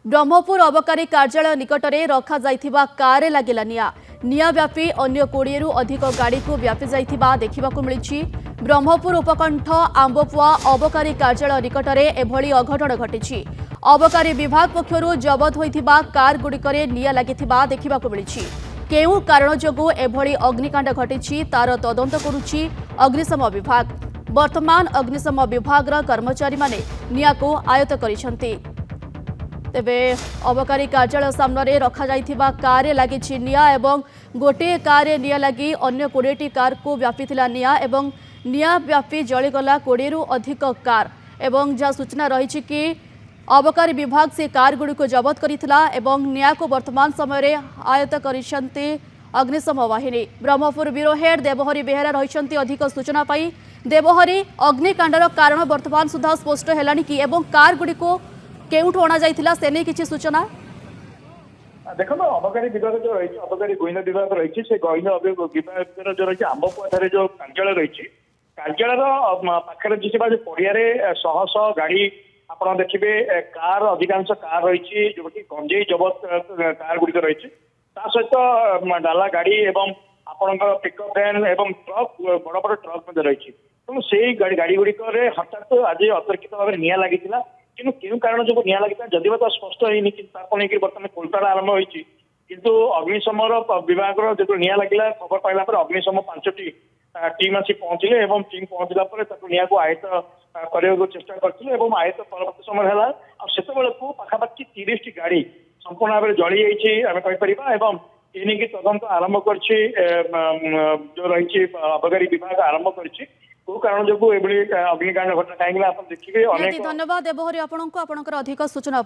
ब्रह्मपुर अबकारी कार्यालय निकट में रखा जाइथिबा कार लागिला निया व्यापी अन्य 20 रु अधिक गाड़ी को व्यापी जाइथिबा देखिबाकु मिलिछि। ब्रह्मपुर उपकंठ आंबपुआ अबकारी कार्यालय निकट में एभली अघटन घटिछि। अबकारी विभाग पक्षरु जबत होइथिबा कार गुड़िकरे निया लागिथिबा देखिबाकु मिलिछि। केउ कारण जोगु एभली अग्निकांड घटिछि तार तदंत करुछि अग्निशम विभाग। वर्तमान अग्निशम विभाग कर्मचारी माने निया को आयत्त करिसंति। तेबे अबकारी कार्यालय सामने रखा जाइथिबा कार लगी निया एवं गोटे कार निया लगी अन्य 20टी कार को व्यापी निया एवं निया व्यापी जलीगला 20 रु अधिक कार एवं जहाँ सूचना रही कि अबकारी विभाग से कार गुड़ी को जबत करिथिला एवं निया को वर्तमान समय आयत्त करिसंति अग्निशम बाहिनी। ब्रह्मपुर ब्यूरो हेड देवहरी बेहेरा रहिसंति अधिक सूचना पाई। देवहरी, अग्निकांडर कारण वर्तमान सुधा स्पष्ट हेलानी कि एवं कार गुड़ी को केउठ अणा जाइथिला से नै किछि सूचना? देखो अबकारी विभाग जो रही अबकारी गोइना विभाग रही से गोइना विभाग जो रही आंबपुआ जो कार्यालय रही कार्यालय पाखे जिसबा जो पड़िया शह शह गाड़ी आप देखिए कार अधिकांश कार रही जो कि गंजेई जबत कार गुड़िक रही सहित डाला गाड़ी एवं आपण पिकअप भैन एवं ट्रक बड़ बड़ ट्रक रही तेणु से गाड़ी गुड़िक हठात आज अतर्कित भाव निया लगी कि क्यों कारण जो निया लगी जदि तो स्पष्ट होनी कि बर्तमान कोलताड़ा आरंभ होती किंतु अग्निशम विभाग जो निया लगे खबर पाइला अग्निशम 5टी टीम आसी पहुंचले एवं टीम पहुंचला निया को आयत्त करने चेष्टा करते आयत्त परवर्त समय है से पाखापाखि 30टी गाड़ी संपूर्ण भाव जली जापर एनिकी तदंत आरंभ कर जो रही अबकारी विभाग आरंभ कर कारण जो अग्निकांड घटना कहीं देखिए धन्यवाद देवहरी आपको अधिक सूचना।